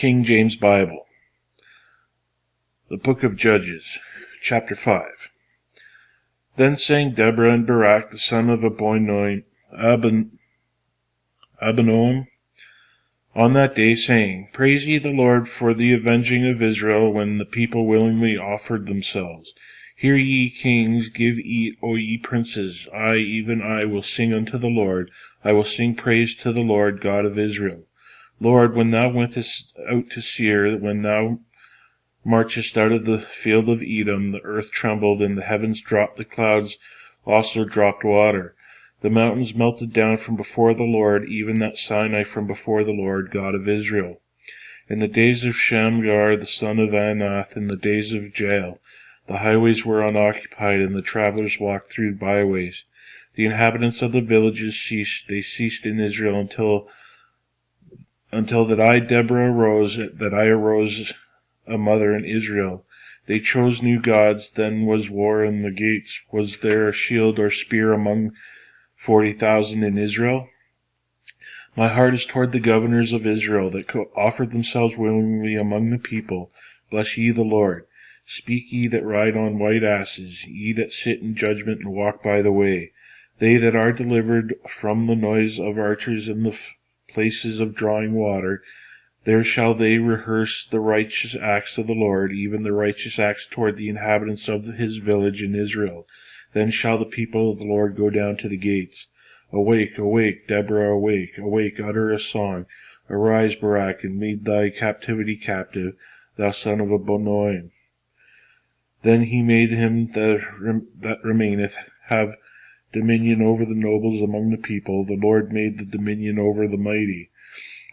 King James Bible, the Book of Judges, Chapter 5. Then sang Deborah and Barak the son of Abinoam on that day, saying, Praise ye the Lord for the avenging of Israel, when the people willingly offered themselves. Hear ye kings, give eat, O ye princes. I, even I, will sing unto the Lord. I will sing praise to the Lord God of Israel. Lord, when thou wentest out to Seir, when thou marchest out of the field of Edom, the earth trembled, and the heavens dropped, the clouds also dropped water. The mountains melted down from before the Lord, even that Sinai from before the Lord God of Israel. In the days of Shamgar the son of Anath, in the days of Jael, the highways were unoccupied, and the travelers walked through byways. The inhabitants of the villages ceased; they ceased in Israel until that I, Deborah, arose, a mother in Israel. They chose new gods, then was war in the gates. Was there a shield or spear among 40,000 in Israel? My heart is toward the governors of Israel, that offered themselves willingly among the people. Bless ye the Lord. Speak ye that ride on white asses, ye that sit in judgment and walk by the way. They that are delivered from the noise of archers in the places of drawing water, there shall they rehearse the righteous acts of the Lord, even the righteous acts toward the inhabitants of his village in Israel. Then shall the people of the Lord go down to the gates. Awake, awake, Deborah, awake, awake, utter a song. Arise, Barak, and lead thy captivity captive, thou son of Abinoam. Then he made him that remaineth have dominion over the nobles among the people. The Lord made the dominion over the mighty.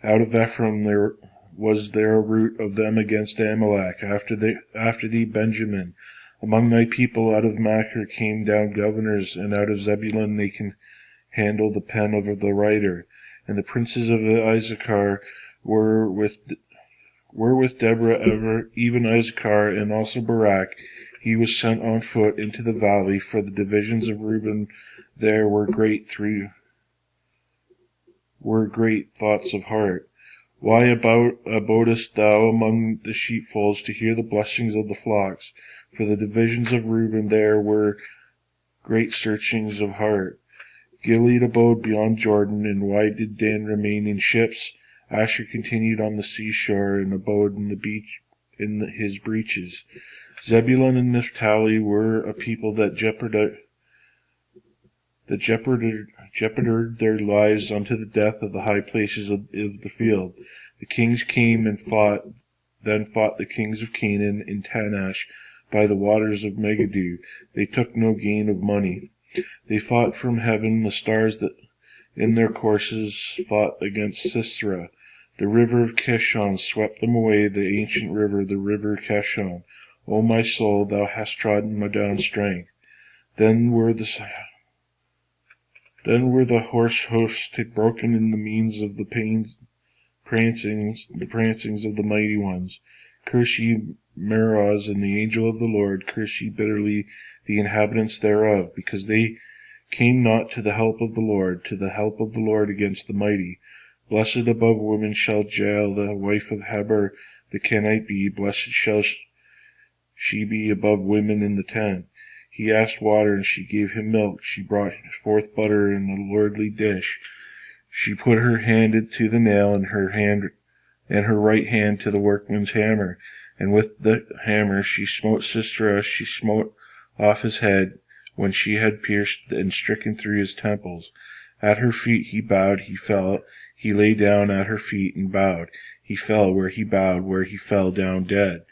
Out of Ephraim there was a root of them against Amalek. After thee, Benjamin. Among thy people out of Machir came down governors, and out of Zebulun they can handle the pen of the writer. And the princes of Issachar were with Deborah ever, even Issachar, and also Barak. He was sent on foot into the valley. For the divisions of Reuben there were great thoughts of heart. Why abodest thou among the sheepfolds to hear the blessings of the flocks? For the divisions of Reuben there were great searchings of heart. Gilead abode beyond Jordan, and why did Dan remain in ships? Asher continued on the seashore, and abode in the beach his breaches. Zebulun and Naphtali were a people that jeoparded their lives unto the death of the high places of the field. The kings came and then fought the kings of Canaan in Tanash by the waters of Megiddo. They took no gain of money. They fought from heaven, the stars that in their courses fought against Sisera. The river of Kishon swept them away, the ancient river, the river Kishon. O my soul, thou hast trodden down strength. Then were the horse hoofs broken in the means of the prancings of the mighty ones. Curse ye Meroz and the angel of the Lord, curse ye bitterly the inhabitants thereof, because they came not to the help of the Lord against the mighty. Blessed above women shall Jael, the wife of Heber the Kenite, be. Blessed shall she be above women in the tent. He asked water, and she gave him milk. She brought forth butter in a lordly dish. She put her hand to the nail, and her right hand to the workman's hammer. And with the hammer she smote Sisera. She smote off his head, when she had pierced and stricken through his temples. At her feet he bowed, he fell. He lay down at her feet and bowed. He fell where he bowed, where he fell down dead.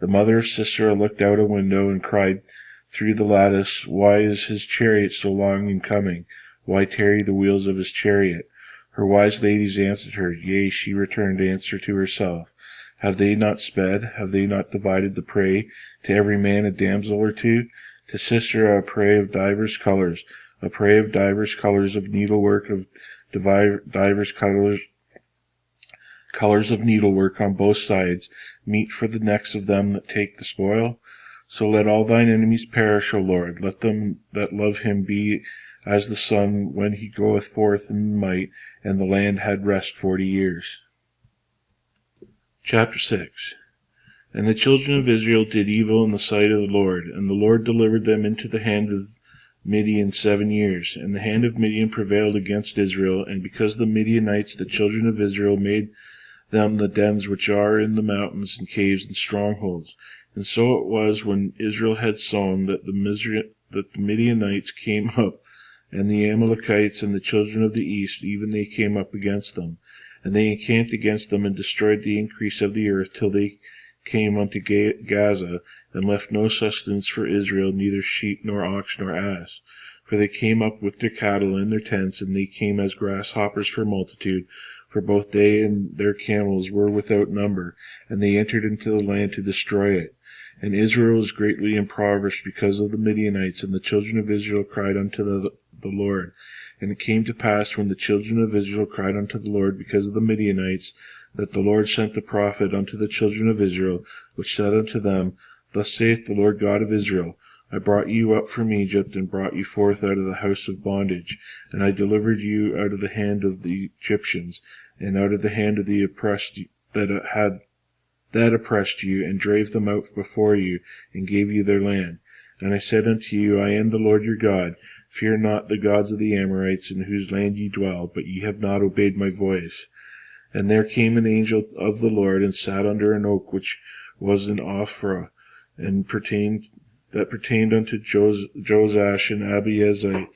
The mother of Sisera looked out a window and cried through the lattice, Why is his chariot so long in coming? Why tarry the wheels of his chariot? Her wise ladies answered her, Yea, she returned answer to herself. Have they not sped? Have they not divided the prey? To every man a damsel or two? To Sisera a prey of divers colors, of needlework, of divers colors of needlework on both sides, meat for the necks of them that take the spoil? So let all thine enemies perish, O Lord. Let them that love him be as the sun when he goeth forth in might. And the land had rest 40 years. Chapter 6. And the children of Israel did evil in the sight of the Lord, and the Lord delivered them into the hand of Midian 7 years. And the hand of Midian prevailed against Israel, and because the Midianites, the children of Israel, made them the dens which are in the mountains and caves and strongholds. And so it was when Israel had sown that the Midianites came up, and the Amalekites and the children of the east, even they came up against them. And they encamped against them and destroyed the increase of the earth till they came unto Gaza, and left no sustenance for Israel, neither sheep nor ox nor ass. For they came up with their cattle in their tents, and they came as grasshoppers for multitude, for both they and their camels were without number, and they entered into the land to destroy it. And Israel was greatly impoverished because of the Midianites, and the children of Israel cried unto the Lord. And it came to pass, when the children of Israel cried unto the Lord because of the Midianites, that the Lord sent a prophet unto the children of Israel, which said unto them, Thus saith the Lord God of Israel, I brought you up from Egypt, and brought you forth out of the house of bondage, and I delivered you out of the hand of the Egyptians, and out of the hand of the oppressed that oppressed you, and drave them out before you, and gave you their land. And I said unto you, I am the Lord your God. Fear not the gods of the Amorites, in whose land ye dwell, but ye have not obeyed my voice. And there came an angel of the Lord, and sat under an oak which was in Ophrah, and pertained unto Joash and Abiezai.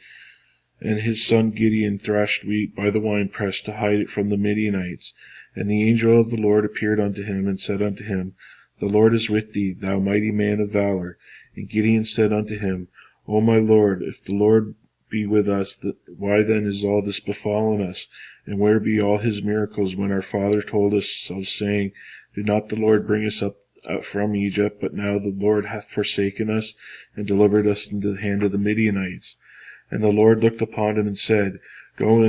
And his son Gideon thrashed wheat by the winepress to hide it from the Midianites. And the angel of the Lord appeared unto him, and said unto him, The Lord is with thee, thou mighty man of valor. And Gideon said unto him, O my Lord, if the Lord be with us, why then is all this befallen us? And where be all his miracles, when our father told us of, saying, Did not the Lord bring us up from Egypt? But now the Lord hath forsaken us, and delivered us into the hand of the Midianites. And the Lord looked upon him, and said, Go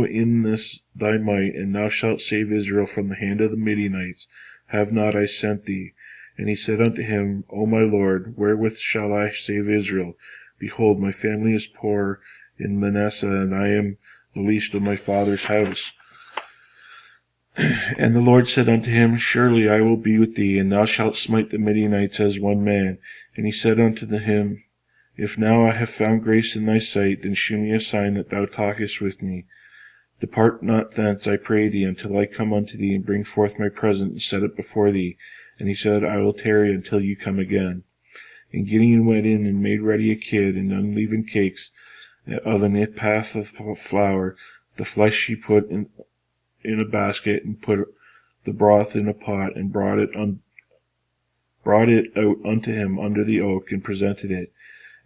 in this thy might, and thou shalt save Israel from the hand of the Midianites. Have not I sent thee? And he said unto him, O my Lord, wherewith shall I save Israel? Behold, my family is poor in Manasseh, and I am the least of my father's house. And the Lord said unto him, Surely I will be with thee, and thou shalt smite the Midianites as one man. And he said unto him, If now I have found grace in thy sight, then shew me a sign that thou talkest with me. Depart not thence, I pray thee, until I come unto thee, and bring forth my present, and set it before thee. And he said, I will tarry until you come again. And Gideon went in, and made ready a kid, and unleavened cakes of an ephah of flour. The flesh he put in a basket, and put the broth in a pot, and brought it out unto him under the oak, and presented it.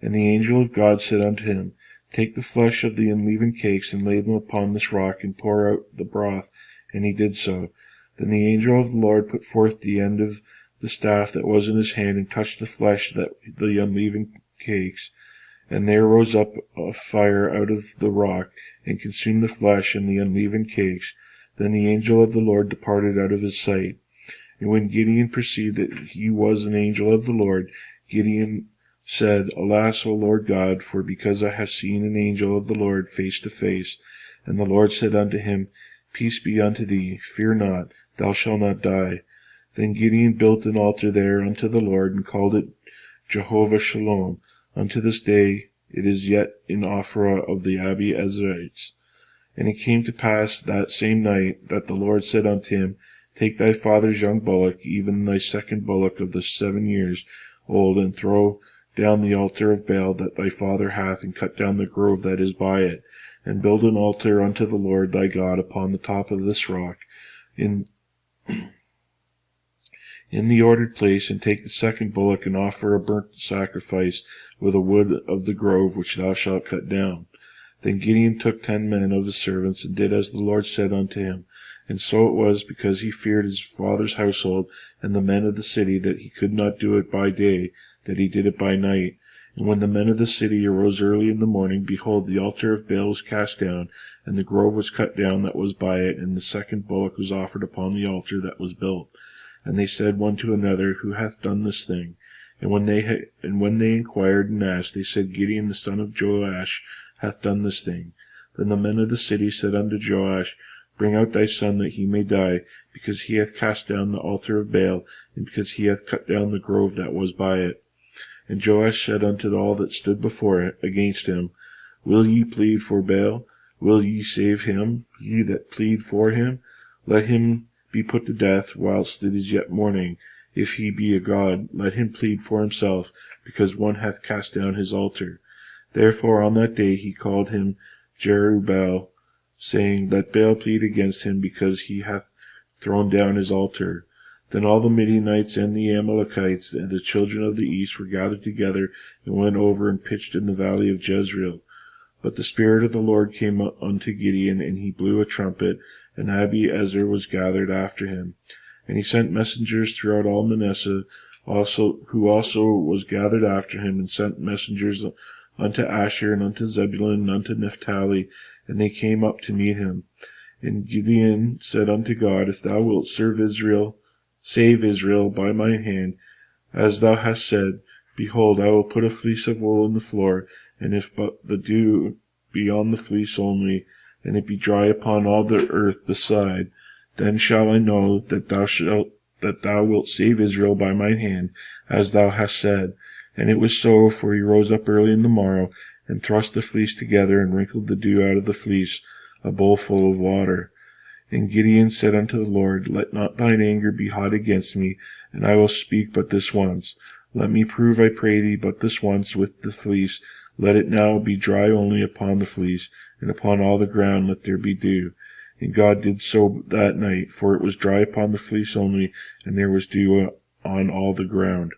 And the angel of God said unto him, Take the flesh of the unleavened cakes, and lay them upon this rock, and pour out the broth. And he did so. Then the angel of the Lord put forth the end of the staff that was in his hand, and touched the flesh of the unleavened cakes. And there rose up a fire out of the rock, and consumed the flesh and the unleavened cakes. Then the angel of the Lord departed out of his sight. And when Gideon perceived that he was an angel of the Lord, Gideon said, Alas, O Lord God, for because I have seen an angel of the Lord face to face. And the Lord said unto him, Peace be unto thee, fear not, thou shalt not die. Then Gideon built an altar there unto the Lord, and called it Jehovah Shalom. Unto this day it is yet in Ophrah of the Abiezrites. And it came to pass that same night that the Lord said unto him, Take thy father's young bullock, even thy second bullock of the 7 years old, and throw down the altar of Baal that thy father hath, and cut down the grove that is by it, and build an altar unto the Lord thy God upon the top of this rock, in the ordered place. And take the second bullock, and offer a burnt sacrifice with the wood of the grove which thou shalt cut down. Then Gideon took 10 men of his servants, and did as the Lord said unto him. And so it was, because he feared his father's household and the men of the city, that he could not do it by day, that he did it by night. And when the men of the city arose early in the morning, behold, the altar of Baal was cast down, and the grove was cut down that was by it, and the second bullock was offered upon the altar that was built. And they said one to another, Who hath done this thing? And when they inquired and asked, they said, Gideon the son of Joash hath done this thing. Then the men of the city said unto Joash, Bring out thy son, that he may die, because he hath cast down the altar of Baal, and because he hath cut down the grove that was by it. And Joash said unto all that stood before it against him, Will ye plead for Baal? Will ye save him, ye that plead for him? Let him be put to death whilst it is yet morning. If he be a god, let him plead for himself, because one hath cast down his altar. Therefore on that day he called him Jerubbaal, saying, Let Baal plead against him, because he hath thrown down his altar. Then all the Midianites and the Amalekites and the children of the east were gathered together, and went over and pitched in the valley of Jezreel. But the Spirit of the Lord came unto Gideon, and he blew a trumpet, and Abiezer was gathered after him. And he sent messengers throughout all Manasseh, who also was gathered after him, and sent messengers unto Asher, and unto Zebulun, and unto Naphtali, and they came up to meet him. And Gideon said unto God, If thou wilt save Israel by my hand, as thou hast said, behold, I will put a fleece of wool in the floor, and if but the dew be on the fleece only, and it be dry upon all the earth beside, then shall I know that thou wilt save Israel by mine hand, as thou hast said. And it was so, for he rose up early in the morrow, and thrust the fleece together, and wrinkled the dew out of the fleece, a bowl full of water. And Gideon said unto the Lord, Let not thine anger be hot against me, and I will speak but this once. Let me prove, I pray thee, but this once with the fleece. Let it now be dry only upon the fleece, and upon all the ground let there be dew. And God did so that night, for it was dry upon the fleece only, and there was dew on all the ground.